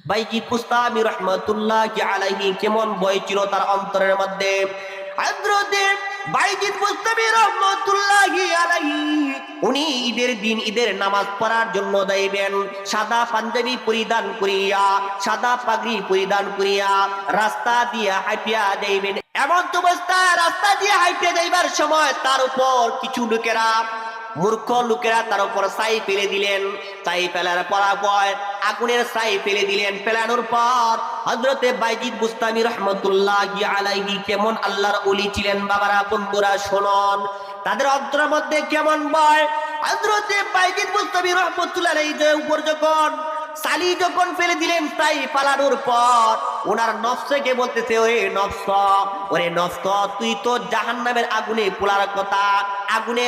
বাইজিদ বুস্তামি রহমাতুল্লাহি আলাইহি কেমন ভয় ছিল তার অন্তরের মধ্যে। হযরতে বাইজিদ বুস্তামি রহমাতুল্লাহি আলাইহি উনি ঈদের দিন ঈদের নামাজ পড়ার জন্য যাইবেন, সাদা পাঞ্জাবি পরিধান করিয়া, সাদা পাগড়ি পরিধান করিয়া রাস্তা দিয়া হাঁটিয়া যাইবেন। এমন তো অবস্থায় রাস্তা দিয়ে হাঁটতে যাইবার সময় তার উপর কিছু লোকেরা, মূর্খ লোকেরা তার উপর ছাই ফেলে দিলেন। ছাই ফেলার পর আগুনের ছাই ফেলে দিলেন। ফেলানোর পর হযরতে বাইজিদ বুস্তামি রহমাতুল্লাহি আলাইহি কেমন আল্লাহর ওলি ছিলেন বাবারা, বন্ধুরা শুনুন তাদের অন্তরের মধ্যে কেমন ভয়। হযরতে বাইজিদ বুস্তামি রহমাতুল্লাহি আলাইহি উপর যখন সালি যখন ফেলে দিলেন, তাই পালানোর পর ওনার নফসকে বলতেছে, ওরে নফস তুই তো জাহান্নামের আগুনে পোড়ার কথা, আগুনে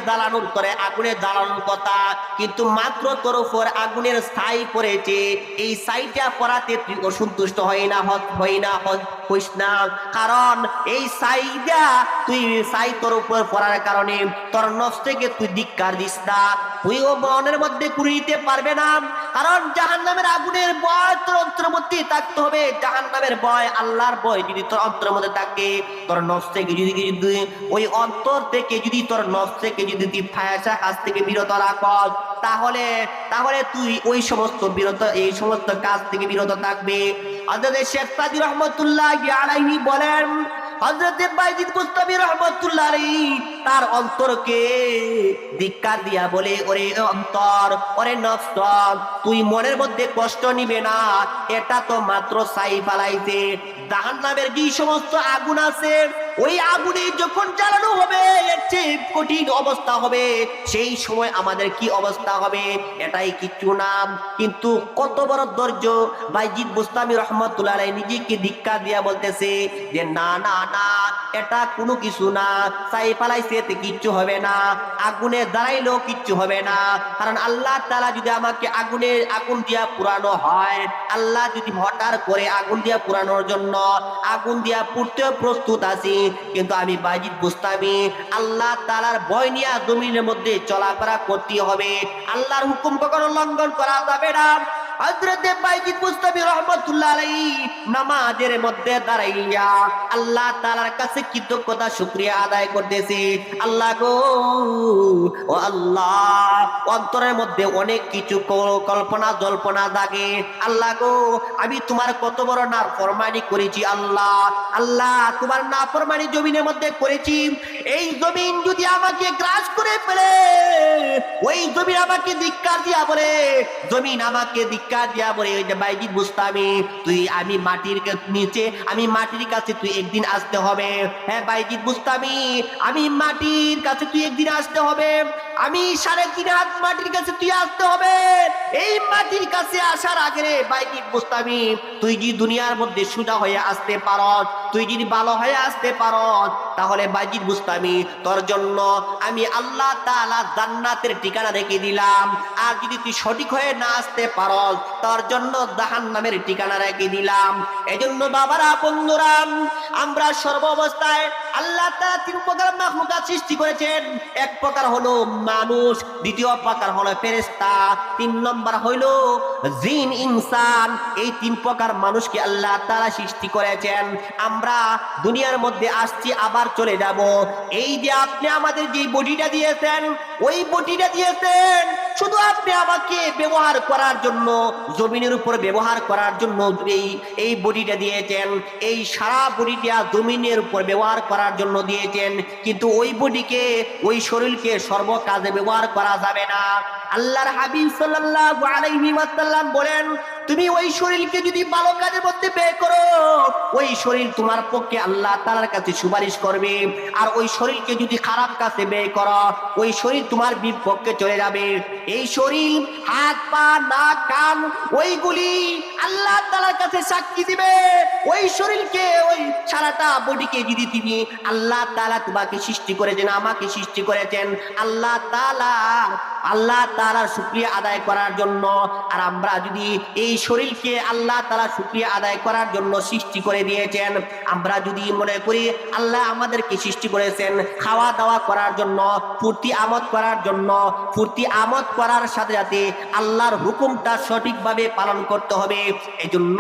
জ্বালানোর করে আগুনে জ্বালানোর কথা, কিন্তু মাত্র তোর উপর আগুনের ছাই পড়েছে। এই ছাইটা পড়াতে তুই অসন্তুষ্ট হইস না, কারণ এই ছাই তোর উপর পড়ার কারণে তোর নফসকে তুই ধিক্কার দিস না। তুইও মনের মধ্যে করে নিতে পারবে না, কারণ জাহান্নামের আগুনের ভয় তোর অন্তরের মধ্যে থাকতে হবে। জাহান্নামের ভয়, আল্লাহর ভয় যদি তোর অন্তরের মধ্যে থাকে, তোর নফস থেকে যদি ওই অন্তর থেকে যদি তোর নফস থেকে যদি তুই ফায়সা কাজ থেকে বিরত রাখস, তাহলে তুই ওই সমস্ত কাজ থেকে বিরত থাকবে। হযরত শেখ সাদী রাহমাতুল্লাহি আলাইহি বলেন, হযরতে বাইজিদ বুস্তামি রাহমাতুল্লাহি আলাইহি তার অন্তরকে ধিক্কার দিয়া বলে, ওরে অন্তর, ওরে নফস, তুই মনের মধ্যে কষ্ট নিবে না, এটা তো মাত্র ছাই ফালাইছে। জাহান্নামের যে সমস্ত আগুন আছে, ওই আগুনে যখন জ্বালানো হবে এর চেয়ে কঠিন অবস্থা হবে। সেই সময় আমাদের কি অবস্থা হবে এটাই কিচ্ছু না। কিন্তু কত বড় ধৈর্য! বাইজিদ বুস্তামি রাহমাতুল্লাহি আলাইহি নিজেকে ধিক্কার দিয়া বলতেছে যে না না না, এটা কোনো কিছু না, ছাই ফালাইছে এতে কিচ্ছু হবে না, আগুনে দাঁড়াইলেও কিচ্ছু হবে না। কারণ আল্লাহ তাআলা যদি আমাকে আগুন দিয়া পুরানো হয়, আল্লাহ যদি হঠাৎ করে আগুন দিয়া পুরানোর জন্য আগুন দিয়া পুড়তেও প্রস্তুত আছি, কিন্তু আমি বাইজিদ বুস্তামি আল্লাহ তাআলার ভয় নিয়ে জমিনের মধ্যে চলাফেরা করতে হবে। আল্লাহর হুকুম কখনো লঙ্ঘন করা যাবে না। হযরতে বাইজিদ বুস্তামি রাহমাতুল্লাহি আলাইহি নামাজের মধ্যে দাঁড়াইয়া আল্লাহ তাআলার কাছে কৃতজ্ঞতা শুকরিয়া আদায় করতেছে। আল্লাহ গো, ও আল্লাহ, অন্তরের মধ্যে অনেক কিছু কল্পনা জল্পনা জাগে। আল্লাহ গো, আমি তোমার কত বড় নাফরমানি করেছি। আল্লাহ তোমার নাফরমানি জমিনের মধ্যে করেছি। এই জমিন যদি আমাকে গ্রাস করে ফেলে, ওই জমিন আমাকে ধিক্কার দিয়া বলে, ওই যে বাইজিদ বুস্তামি, আমি মাটির কাছে তুই একদিন আসতে হবে। হ্যাঁ বাইজিদ বুস্তামি, আমি মাটির কাছে তুই একদিন আসতে হবে। আমি 3.5 হাত মাটির কাছে তুই আসতে হবে। এই মাটির কাছে আসার আগে রে বাইজিদ বুস্তামি, তুই যদি দুনিয়ার মধ্যে সোজা হয়ে আসতে পারস, তুই যদি ভালো হয়ে আসতে পারস, তাহলে বাইজিদ বুস্তামি তোর জন্য আমি আল্লাহ তাআলা জান্নাতের ঠিকানা রেখে দিলাম। আর যদি তুই সঠিক হয়ে না আসতে পারস, তোর জন্য জাহান্নামের ঠিকানা রেখে দিলাম। এজন্য বাবারা, বন্ধুরা, আমরা সর্বাবস্থায় আল্লাহ তাআলা 3 প্রকার মাখলুকাত সৃষ্টি করেছেন। এক প্রকার হলো মানুষ, দ্বিতীয় প্রকার হলো ফেরেশতা, 3 নম্বর হইল জিন ইনসান। এই 3 প্রকার মানুষকে আল্লাহ তাআলা সৃষ্টি করেছেন। আমরা দুনিয়ার মধ্যে আসছি, আবার চলে যাব। এই যে আপনি আমাদের যে বডিটা দিয়েছেন, ওই বডিটা দিয়েছেন শুধু আপনি আমাকে ব্যবহার করার জন্য, জমিনের উপর ব্যবহার করার জন্য এই বডিটা দিয়েছেন। এই সারা বডিটা জমিনের উপর ব্যবহার করার জন্য দিয়েছেন, কিন্তু ওই বডিকে, ওই শরীরকে সর্ব কাজে ব্যবহার করা যাবে না। আল্লাহর হাবিব সাল্লাল্লাহু আলাইহি ওয়াসাল্লাম বলেন, তুমি ওই শরীরকে যদি ভালো কাজের মধ্যে ব্যয় করো, ওই শরীর তোমার পক্ষে আল্লাহ তাআলার কাছে সুপারিশ করবে। আর ওই শরীরকে যদি খারাপ কাজে ব্যয় করো, ওই শরীর তোমার বিপক্ষে চলে যাবে। এই শরীর, হাত পা নাক কান, ওইগুলি আল্লাহ তাআলার কাছে সাক্ষী দিবে। ওই শরীরকে, ওই সারাটা বডিকে যদি তুমি, আল্লাহ তাআলা তোমাকে সৃষ্টি করেছেন, আমাকে সৃষ্টি করেছেন, আল্লাহ তাআলা আল্লাহ তাআলার শুকরিয়া আদায় করার জন্য। আর আমরা যদি এই শরীরকে আল্লাহ তাআলা শুকরিয়া আদায় করার জন্য সৃষ্টি করে দিয়েছেন, আমরা যদি মনে করি আল্লাহ আমাদেরকে সৃষ্টি করেছেন খাওয়া দাওয়া করার জন্য, ফুর্তি আমোদ করার জন্য, ফুর্তি আমোদ করার সাথে সাথে আল্লাহর হুকুমটা সঠিকভাবে পালন করতে হবে। এজন্য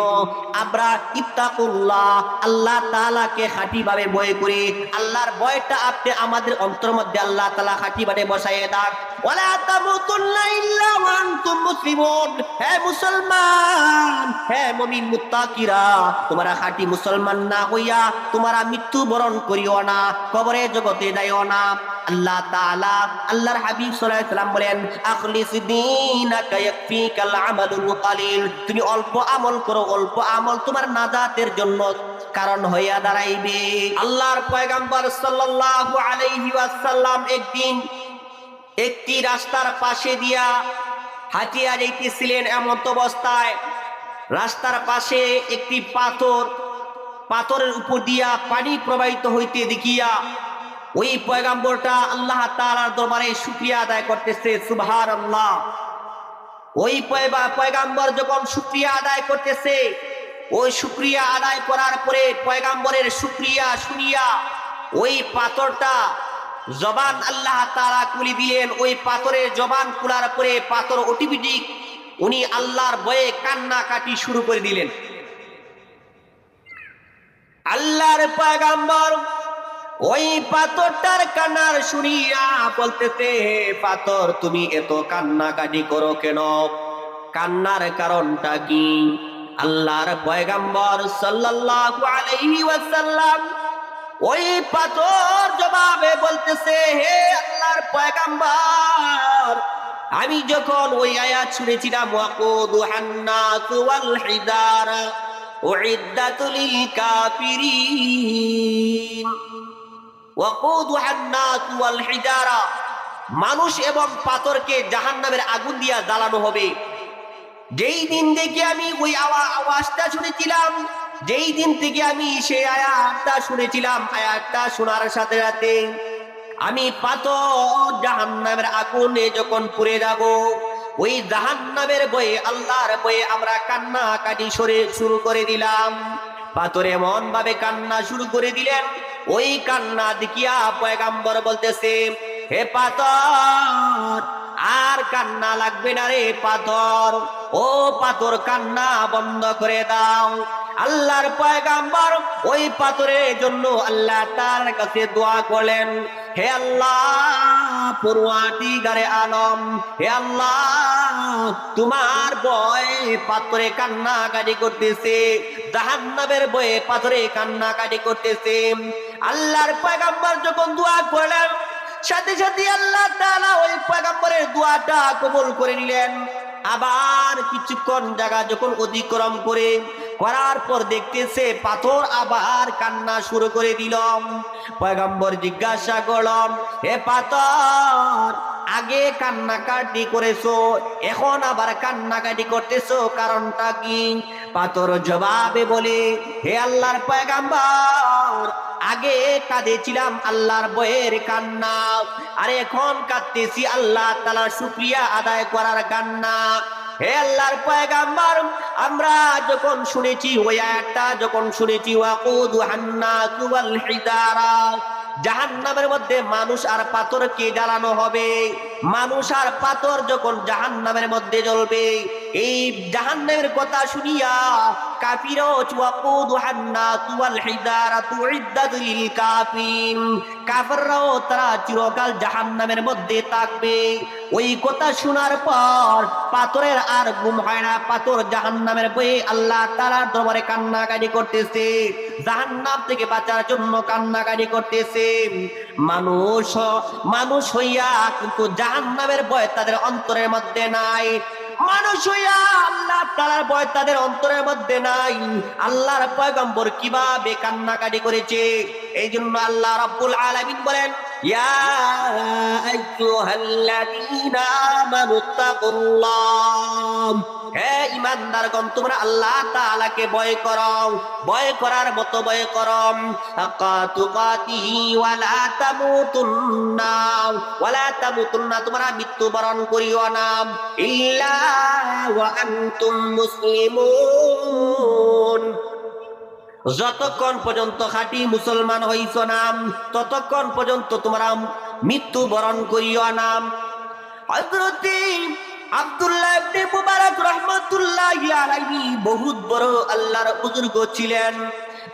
আমরা ইত্তাকুল্লাহ, আল্লাহ তাআলাকে খাঁটিভাবে ভয় করি। আল্লাহর ভয়টা আপনি আমাদের অন্তরের মধ্যে আল্লাহ তাআলা খাঁটিভাবে বসাইয়ে দাও। ওয়ালা তামুতুন্না ইল্লা ওয়া আনতুম মুসলিমুন। হে মুসলমান, হে মুমিন মুত্তাকিরা, তোমরা খাঁটি মুসলমান না হইয়া তোমরা মৃত্যু বরণ করিও না, কবরে জগতে যাইও না। আল্লাহ তাআলা আল্লাহর হাবিব সাল্লাল্লাহু আলাইহি ওয়াসাল্লাম বলেন, আখলিস দীনাকা ইয়াকফিকাল আমালুল কালিল। তুমি অল্প আমল করো, অল্প আমল তোমার নাজাতের জন্য কারণ হইয়া দাঁড়াইবে। আল্লাহর পয়গম্বর সাল্লাল্লাহু আলাইহি ওয়াসাল্লাম একদিন একটি রাস্তার পাশে দিয়া হাঁটিয়া যাইতেছিলেন। এমন অবস্থায় রাস্তার পাশে একটি পাথরের উপর দিয়া পানি প্রবাহিত হইতে দেখিয়া ওই পয়গম্বরটা আল্লাহ তাআলার দরবারে শুকরিয়া আদায় করতেছে। সুবহানাল্লাহ। ওই পয়গম্বর যখন শুকরিয়া আদায় করতেছে, ওই শুকরিয়া আদায় করার পরে পয়গম্বরের শুকরিয়া শুনিয়া ওই পাথরটা জবান আল্লাহ তাআলা খুলে দিলেন। ওই পাথরের জবান খোলার পরে পাথর অটোমেটিক উনি আল্লাহর ভয়ে কান্নাকাটি শুরু করে দিলেন। আল্লাহর পয়গম্বর ওই পাথরটার কান্নার শুনিয়া বলতেছে, হে পাথর, তুমি এত কান্নাকাটি করো কেন? কান্নার কারণটা কি? আল্লাহর পয়গম্বর সাল্লাল্লাহু আলাইহি ওয়াসাল্লাম ওই পাথর জবাবে বলতেছে, হে আল্লাহর পয়গম্বর, আমি যখন ওই আয়াত শুনেছিলাম, ওয়াকুদুহান নাস ওয়াল হিজারা উইদ্দাতুল লিল কাফিরিন, ওয়াকুদুহান নাস ওয়াল হিজারা, মানুষ এবং পাথরকে জাহান্নামের আগুন দিয়া জ্বালানো হবে। যেই দিন থেকে আমি ওই আওয়াজটা শুনেছিলাম, যেই দিন থেকে আমি সেই আয়াতটা শুনেছিলাম, আয়াতটা শোনার সাথে সাথে আমি পাথর জাহান্নামের আগুনে যখন পুড়ে যাব, ওই জাহান্নামের ভয়ে, আল্লাহর ভয়ে আমরা কান্নাকাটি শুরু করে দিলাম। পাথর এমন ভাবে কান্না শুরু করে দিলেন, ওই কান্না দেখিয়া পয়গম্বর বলতেছে, হে পাথর, আর কান্না লাগবে না রে পাথর, ও পাথর কান্না বন্ধ করে দাও। আল্লাহর পয়গম্বর ওই পাথরের জন্য আল্লাহ তার কাছে দোয়া করলেন, হে আল্লাহ পরওয়ারদিগারে আলম, হে আল্লাহ, তোমার ভয়ে পাথরে কান্নাকাটি করতেছে, জাহান্নামের ভয়ে পাথরে কান্নাকাটি করতেছে। আল্লাহর পয়গম্বর যখন দোয়া করলেন, সাথে সাথে আল্লাহ তাআলা ওই পয়গম্বরের দোয়াটা কবুল করে নিলেন। আবার কিছুক্ষণ জায়গা যখন অতিক্রম করার পর দেখতেছে পাথর আবার কান্না শুরু করে দিল। পয়গম্বর জিজ্ঞাসা করলাম, হে পাথর, আগে কান্নাকাটি করেছো, এখন আবার কান্নাকাটি করতেছো, কারণটা কি? পাথর জবাবে বলে, হে আল্লাহর পয়গম্বর, আগে কাঁদেছিলাম আল্লাহর ভয়ের কান্না, আর এখন কাঁদতেছি আল্লাহ তাআলার শুকরিয়া আদায় করার কান্না। হে আল্লাহর পয়গম্বর, আমরা যখন শুনেছি ওই আয়াতটা, যখন শুনেছি ওয়াকুদুহান নাস ওয়াল হিজারা, জাহান্নামের মধ্যে মানুষ আর পাথরকে জ্বালানো হবে, মানুষ আর পাথর যখন জাহান্নামের মধ্যে জ্বলবে, এই জাহান্নামের কথা শুনিয়া কাফিরও ওয়াকুদুহান নাস ওয়াল হিজারা উইদ্দাতুল লিল কাফিরিন, কাফিররাও তারা চিরকাল জাহান্নামের মধ্যে থাকবে। ওই কথা শোনার পর পাথরের আর ঘুম হয় না, পাথর জাহান্নামের ভয়ে আল্লাহ তাআলার দরবারে কান্নাকাটি করতেছে, জাহান্নাম থেকে বাঁচার জন্য কান্নাকাটি করতেছে। মানুষ হইয়া কিন্তু জাহান্নামের ভয় তাদের অন্তরের মধ্যে নাই, মানুষ হইয়া আল্লাহ তাআলার ভয় তাদের অন্তরের মধ্যে নাই। আল্লাহর পয়গম্বর কিভাবে কান্নাকাটি করেছে, এই জন্য আল্লাহ রাব্বুল আলামিন বলেন, ইয়া আইয়ুহাল্লাযীনা আমানুত্তাকুল্লাহ, হে ঈমানদারগণ তোমরা আল্লাহ তাআলাকে ভয় করো, ভয় করার মতো ভয় করো। হাক্কা তুকাতিহি ওয়ালা তামুতুন্না, তোমরা মৃত্যুবরণ করিও না ইল্লা ওয়া আনতুম মুসলিমুন, যতক্ষণ পর্যন্ত খাঁটি মুসলমান হইছ না ততক্ষণ পর্যন্ত তোমরা মৃত্যুবরণ করিও না। হযরত আব্দুল্লাহ ইবনে মুবারক রাহমাতুল্লাহি আলাইহি বহুত বড় আল্লাহর বুজুর্গ ছিলেন।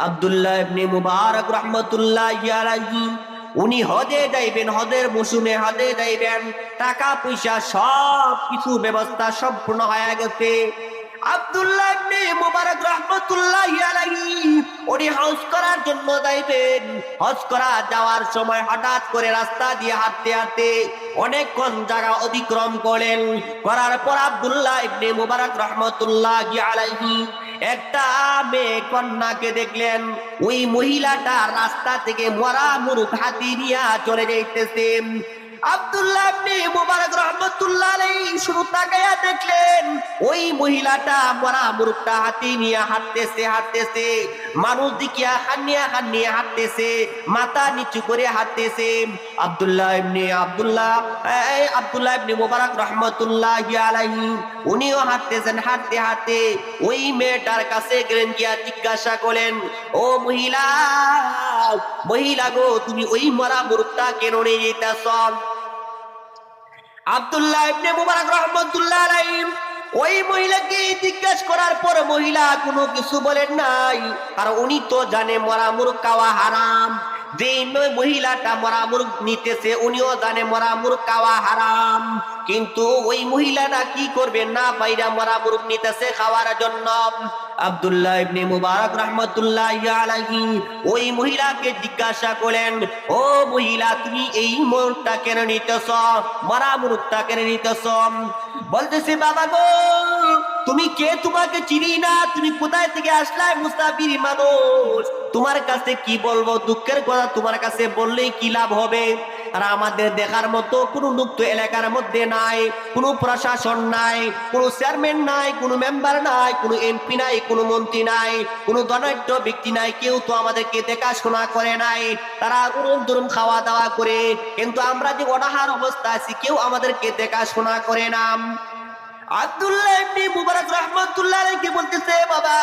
আব্দুল্লাহ ইবনে মুবারক রাহমাতুল্লাহি আলাইহি উনি হজে যাইবেন, হজের মৌসুমে হজে যাইবেন, টাকা পয়সা সব কিছু ব্যবস্থা সম্পূর্ণ হয়ে গেছে। আব্দুল্লাহ ইবনে মুবারক রাহমাতুল্লাহি আলাইহি উনি হজ করার জন্য যাইবেন। হজ করা যাওয়ার সময় হঠাৎ করে রাস্তা দিয়ে হাঁটতে হাঁটতে অনেকক্ষণ জায়গা অতিক্রম করেন। করার পর আব্দুল্লাহ ইবনে মুবারক রাহমাতুল্লাহি আলাইহি একটা মেয়ে কন্যাকে দেখলেন। ওই মহিলাটা রাস্তা থেকে মরা মুরুখ হাতি নিয়ে চলে যাইতেছে। আব্দুল্লাহ ইবনে মুবারক রাহমাতুল্লাহ আলাইহি শুধু তাকায়া দেখলেন ওই মহিলাটা মরা মুরুখটা হাতি নিয়ে হাঁটতেছে, মানুষ দিকিয়া হান্নিয়া হাঁটতেছে, মাথা নিচু করে হাঁটতেছে। আব্দুল্লাহ ইবনে মুবারক রাহমাতুল্লাহি আলাইহি উনিও হাঁটতেছেন। হাঁটতে হাঁটতে ওই মেয়েটার কাছে গেলেন, গিয়া জিজ্ঞাসা করলেন, ও মহিলা গো, তুমি ওই মরা মুরুখটা কেন নিয়ে যেতেছ? আব্দুল্লাহ ইবনে মুবারক রাহমাতুল্লাহ আলাইহি ওই মহিলাকে জিজ্ঞাসা করার পর মহিলা কোনো কিছু বলেন নাই, আর উনি তো জানে মরা মুরুখ খাওয়া হারাম। যে মহিলাটা মরা মুরুখ নিতেছে উনিও জানে মরা মুরুখ খাওয়া হারাম, কিন্তু ওই মহিলাটা কি করবে না বাইরা মরা মুরুখ নিতেছে খাওয়ার জন্য। আব্দুল্লাহ ইবনে মুবারক রাহমাতুল্লাহি আলাইহি ওই মহিলাকে জিজ্ঞাসা করলেন, ও মহিলা, তুমি এই মুরুখটা কেন নিতেছ, মরা মুরুখটা কেন নিতেছ? বলতেছে, বাবা গো, তুমি কে? তোমাকে চিনি না, তুমি কোথায় থেকে আসলে? মুসাফির মানুষ, তোমার কাছে কি বলবো? দুঃখের কথা তোমার কাছে বললেই কি লাভ হবে? আর আমাদের দেখার মতো কোনো লোক তো এলাকার মধ্যে নাই, কোনো প্রশাসন নাই, কোনো চেয়ারম্যান নাই, কোনো মেম্বার নাই, কোনো এমপি নাই, কোনো মন্ত্রী নাই, কোনো ধনাঢ্য ব্যক্তি নাই, কেউ তো আমাদেরকে দেখাশোনা করে নাই। তারা ধরুন খাওয়া দাওয়া করে, কিন্তু আমরা যে অনাহার অবস্থা আছি কেউ আমাদেরকে দেখাশোনা করে না। আব্দুল্লাহ ইবনে মুবারক রাহমাতুল্লাহ আলাইহি বলতেছে, বাবা,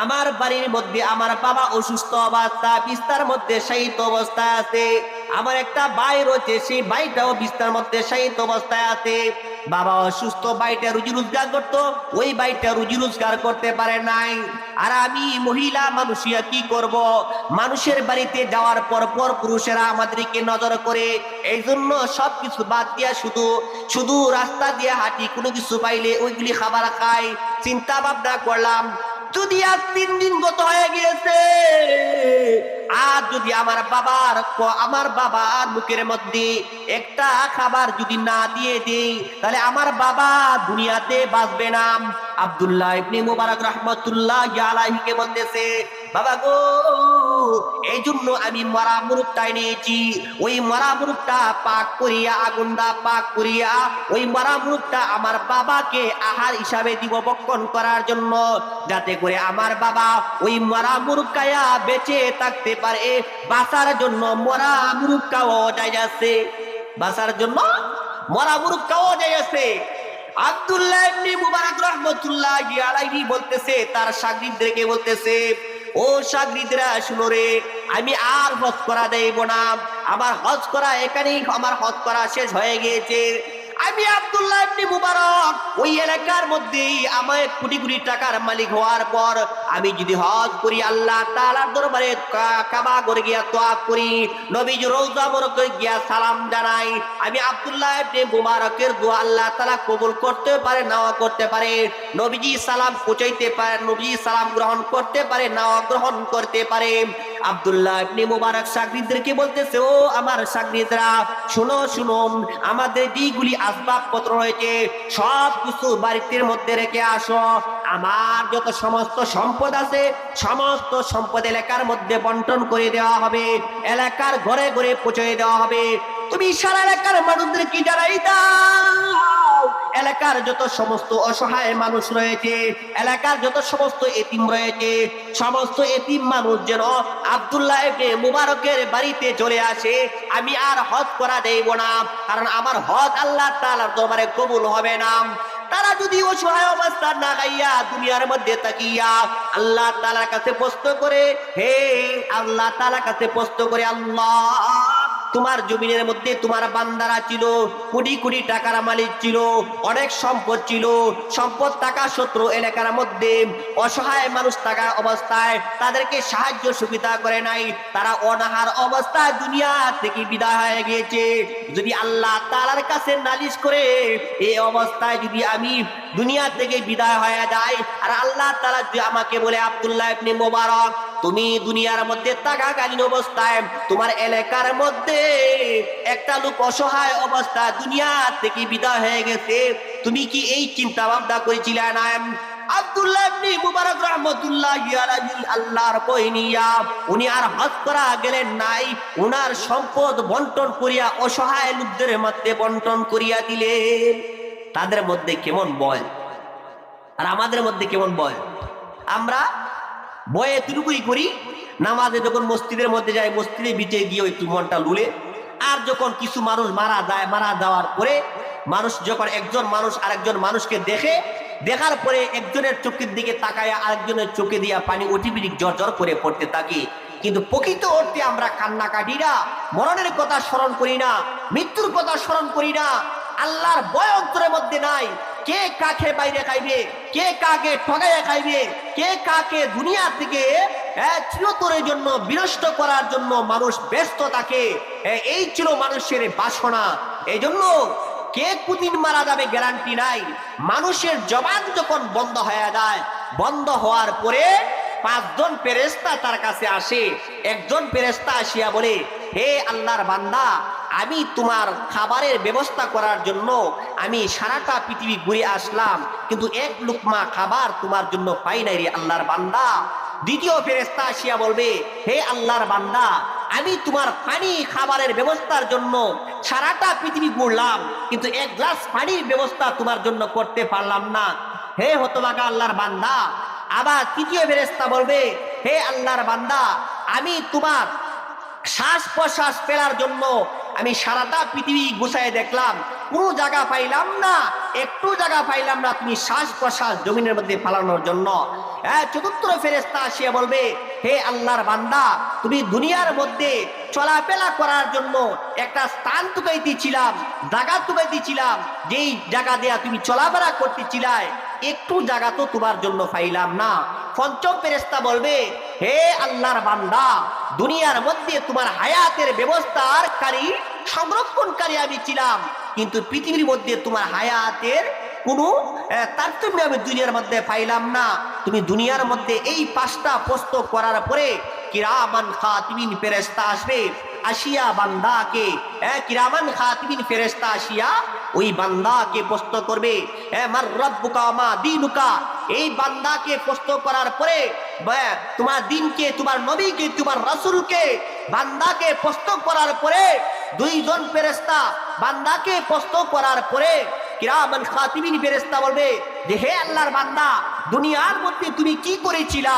আমার বাড়ির মধ্যে আমার বাবা অসুস্থ অবস্থা, বিছানার মধ্যে শায়িত অবস্থায় আছে। আমার একটা ভাই রয়েছে, সেই ভাইটাও বিছানার মধ্যে শায়িত অবস্থায় আছে। বাবা অসুস্থ, ভাইটা রুজি রোজগার করতো, ওই ভাইটা রুজি রোজগার করতে পারে নাই। আর আমি মহিলা মানুষিয়া কি করব? মানুষের বাড়িতে যাওয়ার পর পর পুরুষেরা আমাদেরকে নজর করে, এই জন্য সবকিছু বাদ দিয়া শুধু রাস্তা দিয়ে হাঁটি, কোনো কিছু পাইলে ওইগুলি খাবার খাই। চিন্তা ভাবনা করলাম, যদি আজ 3 দিন গত হয়ে গিয়েছে, আর যদি আমার বাবার মুখের মধ্যে একটা খাবার যদি না দিয়ে দেই, তাহলে আমার বাবা দুনিয়াতে বাঁচবে না। আব্দুল্লাহ ইবনে মুবারক রাহমাতুল্লাহি আলাইহি বলতেছে, বাবা গো, এই জন্য আমি মরা মুরুখটা নিয়েছি। ওই মরা মুরুখটা পাক করিয়া, আগুনটা পাক করিয়া ওই মরা মুরুখটা আমার বাবাকে আহার হিসাবে দিব, বক্ষণ করার জন্য, যাতে করে আমার বাবা ওই মরা মুরুখ খায়া বেঁচে থাকতে পারে। বাঁচার জন্য মরা মুরুখ খাওয়া যায় যাচ্ছে, বাঁচার জন্য মরা মুরুখ খাওয়া যায় যাচ্ছে। আব্দুল্লাহ ইবনে মুবারক রাহমাতুল্লাহি আলাইহি বলতেছে, তার শাগিরদেরকে বলতেছে, ও শাগিরদরা শুনো রে, আমি আর হজ করা দেব না। আমার হজ করা এখানেই, আমার হজ করা শেষ হয়ে গিয়েছে। আমি আব্দুল্লাহ ইবনে মুবারক ওই এলাকার মধ্যে আমার কোটি কোটি টাকার মালিক হওয়ার পর আমি যদি হজ করি, আল্লাহ তাআলার দরবারে কাবা ঘরে গিয়া তোয়াফ করি, নবীজি রওজা মুবারকে গিয়া সালাম জানাই, আমি আব্দুল্লাহ ইবনে মুবারকের দোয়া আল্লাহ তাআলা কবুল করতে পারে, নাও করতে পারে। নবীজি সালাম পৌঁছাইতে পারে, নবীজি সালাম গ্রহণ করতে পারে, নাও গ্রহণ করতে পারে। আব্দুল্লাহ ইবনে মুবারক শাগরিদদেরকে বলতেছে, ও আমার শাগরিদরা, শুনো শুনো, আমাদের যেগুলি আসবাবপত্র রয়েছে সব কিছু বাড়িতে মধ্যে রেখে আসো। আমার যত সমস্ত সম্পদ আছে সমস্ত সম্পদ এলাকার মধ্যে বন্টন করে দেওয়া হবে, এলাকার ঘরে ঘরে পৌঁছে দেওয়া হবে। তুমি সারা এলাকার মানুষদেরকে জানাই দাও, এলাকার যত সমস্ত অসহায় মানুষ রয়েছে, এলাকার যত সমস্ত এতিম রয়েছে, সমস্ত এতিম মানুষ যেন আব্দুল্লাহ ইবনে মুবারকের বাড়িতে চলে আসে। আমি আর হজ করা দেব না, কারণ আমার হজ আল্লাহ তাআলার দরবারে কবুল হবে না। তারা যদি অসহায় অবস্থা না গাইয়া দুনিয়ার মধ্যে তাকিয়া আল্লাহ তাআলার কাছে প্রশ্ন করে, হে আল্লাহ তাআলার কাছে প্রশ্ন করে, আল্লাহ তোমার জমিনের মধ্যে তোমার বান্দারা ছিল, কোটি কোটি টাকার মালিক ছিল, অনেক সম্পদ ছিল, সম্পদ টাকা শত্রু এলাকার মধ্যে অসহায় মানুষ থাকা অবস্থায় তাদেরকে সাহায্য সুবিধা করে নাই, তারা অনাহার অবস্থায় দুনিয়া থেকে বিদায় হয়ে গিয়েছে। যদি আল্লাহ তাআলার কাছে নালিশ করে এই অবস্থায় যদি আমি দুনিয়া থেকে বিদায় হয়ে যাই, আর আল্লাহ তাআলা যদি আমাকে বলে, আব্দুল্লাহ ইবনে মুবারক, তুমি দুনিয়ার মধ্যে থাকাকালীন অবস্থায় তোমার এলাকার মধ্যে একটা লোক অসহায় অবস্থা দুনিয়া থেকে বিদায় হয়ে গেছে, তুমি কি এই চিন্তা ভাবনা করেছিলে না? আব্দুল্লাহ ইবনে মুবারক রাহমাতুল্লাহি আলাইহি আল্লাহর ভয় নিয়া উনি আর হজ করা গেলেন নাই, উনার সম্পদ বন্টন করিয়া অসহায় লোকদের মধ্যে বন্টন করিয়া দিলেন। তাদের মধ্যে কেমন ভয় আর আমাদের মধ্যে কেমন ভয়! আমরা বয়ে এতটুকুই করি, নামাজে যখন মসজিদের মধ্যে যায় মসজিদে বিচে গিয়ে একটু মনটা লুলে, আর যখন কিছু মানুষ মারা যায়, মারা যাওয়ার পরে মানুষ যখন একজন মানুষ আরেকজন মানুষকে দেখে, দেখার পরে একজনের চোখের দিকে তাকায় আরেকজনের চোখে দিয়া পানি অটোমেটিক জর্জর করে পড়তে থাকে। কিন্তু প্রকৃত অর্থে আমরা কান্নাকাটি না, মরণের কথা স্মরণ করি না, মৃত্যুর কথা স্মরণ করি না, আল্লাহর ভয় অন্তরের মধ্যে নাই। কে কাকে বাইরে খাইবে, কে কাকে ঠগাইয়া খাইবে, কে কাকে দুনিয়া থেকে চিরতরের জন্য বিনষ্ট করার জন্য মানুষ ব্যস্ত থাকে, এই ছিল মানুষের বাসনা। এই জন্য কে কোনদিন মারা যাবে গ্যারান্টি নাই। মানুষের জবান যখন বন্ধ হয়ে যায়, বন্ধ হওয়ার পরে পাঁচজন ফেরেশতা তার কাছে আসে। একজন ফেরেশতা আসিয়া বলে, হে আল্লাহর বান্দা, আমি তোমার খাবারের ব্যবস্থা করার জন্য আমি সারাটা পৃথিবী ঘুরে আসলাম, কিন্তু এক লুকমা খাবার তোমার জন্য পাই নাই রে আল্লাহর বান্দা। দ্বিতীয় ফেরেশতা আসিয়া বলবে, হে আল্লাহর বান্দা, আমি তোমার পানি খাবারের ব্যবস্থার জন্য সারাটা পৃথিবী ঘুরলাম, কিন্তু এক গ্লাস পানির ব্যবস্থা তোমার জন্য করতে পারলাম না। হে হতভাগা আল্লাহর বান্দা। আবার তৃতীয় ফেরেশতা বলবে, হে আল্লাহর বান্দা, আমি তোমার শ্বাস প্রশ্বাস ফেলার জন্য আমি সারাটা পৃথিবী গুছায় দেখলাম, কোনো জায়গা পাইলাম না, একটু জায়গা পাইলাম না তুমি শ্বাস প্রশ্বাস জমিনের মধ্যে ফালানোর জন্য। চতুর্থ ফেরেশতা আসিয়া বলবে, হে আল্লাহর বান্দা, তুমি দুনিয়ার মধ্যে চলাফেরা করার জন্য একটা স্থান তুকাইতেছিলাম, জায়গা তুকাইতেছিলাম, যেই জায়গা দেয়া তুমি চলাফেরা করতেছিলাই, একটু জায়গা তো তোমার জন্য পাইলাম না। পঞ্চম ফেরেশতা বলবে, হে আল্লাহর বান্দা, দুনিয়ার মধ্যে তোমার হায়াতের ব্যবস্থাকারী সংরক্ষণকারী আমি ছিলাম, কিন্তু পৃথিবীর মধ্যে তোমার হায়াতের কোনো তারতম্য আমি দুনিয়ার মধ্যে পাইলাম না। তুমি দুনিয়ার মধ্যে এই পাঁচটা প্রশ্ন করার পরে কিরামান খাতিবিন ফেরেশতা আসবে, আসিয়া বান্দাকে কিরামান খাতিবিন ফেরেশতা আসিয়া ওই বান্দাকে প্রশ্ন করবে, মার রব্বুকা মা দীনুকা। এই বান্দাকে প্রশ্ন করার পরে তোমার দিনকে, তোমার নবীকে, তোমার রাসূলকে, বান্দাকে প্রশ্ন করার পরে দুইজন ফেরেশতা বান্দাকে প্রশ্ন করার পরে কিরামান খাতিবিন ফেরেশতা বলবে যে, হে আল্লাহর বান্দা, দুনিয়ার মধ্যে তুমি কি করেছিলা,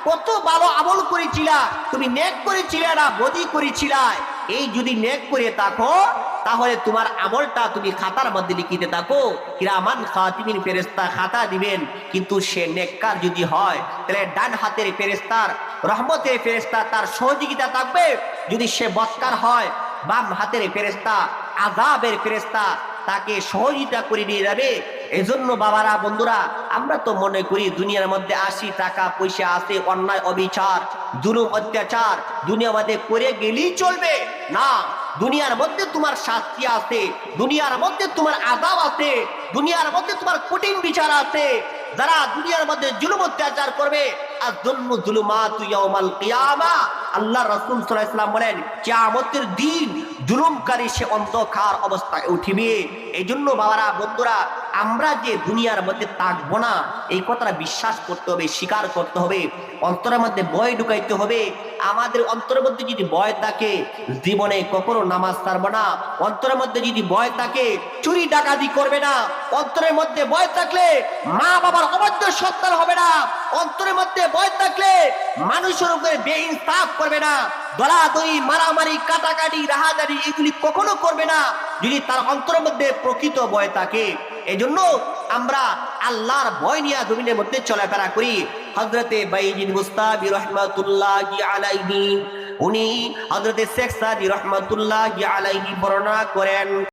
কত ভালো আমল করেছিলা, তুমি নেক করেছিলা না বদি করেছিলা? এই যদি নেক করে থাকো তাহলে তোমার আমলটা তুমি খাতার মধ্যে লিখিতে থাকো, কিরামান খাতিবিন ফেরেশতা খাতা দিবেন। কিন্তু সে নেককার যদি হয় তাহলে ডান হাতের ফেরেশতার রহমতের ফেরেশতা তার সহযোগিতা থাকবে, যদি সে বদকার হয় বাম হাতের ফেরেশতা আযাবের ফেরেশতা তাকে সহযোগিতা করে দিয়ে যাবে। এজন্য বাবারা, বন্ধুরা, আমরা তো মনে করি দুনিয়ার মধ্যে 80 টাকা পয়সা আছে, অন্যায় অবিচার জুলুম অত্যাচার দুনিয়ার মধ্যে করে গেলেই চলবে না। দুনিয়ার মধ্যে তোমার শাস্তি আছে, দুনিয়ার মধ্যে তোমার আযাব আছে, দুনিয়ার মধ্যে তোমার কঠিন বিচার আছে। যারা দুনিয়ার মধ্যে জুলুম অত্যাচার অত্যাচার করবে। আয-যুলমু যুলুমাতু ইয়াউমাল কিয়ামা। আল্লাহ রাসূল সাল্লাল্লাহু আলাইহি ওয়াসাল্লাম বলেন, কিয়ামতের দিন জুলুমকারী সে অন্ধকার অবস্থায় উঠিবে। এইজন্য বাবারা, বন্ধুরা, আমরা যে দুনিয়ার মধ্যে থাকবো না, এই কথাটা বিশ্বাস করতে হবে, স্বীকার করতে হবে, অন্তরের মধ্যে ভয় ঢুকাইতে হবে। আমাদের অন্তরের মধ্যে যদি ভয় থাকে, জীবনে কখনো নামাজ ছাড়বো না। অন্তরের মধ্যে যদি ভয় থাকে, চুরি ডাকাতি করবে না। অন্তরের মধ্যে ভয় থাকলে মা বাবার অবাধ্য সন্তান হবে না। অন্তরের মধ্যে ভয় থাকলে মানুষের উপরে বেইনসাফ করবে না। দলাদলি, মারামারি, কাটাকাটি, রাহাজানি এগুলি কখনো করবে না, যদি তার অন্তরের মধ্যে প্রকৃত ভয় থাকে। এজন্য আমরা আল্লাহর ভয় নিয়ে জমিনের মধ্যে চলাফেরা করি। হযরতে বাইজিদ বুস্তামি রাহমাতুল্লাহি আলাইহি, উনি হযরতে শেখ সাদি রাহমাতুল্লাহি আলাইহি বর্ণনা করেন।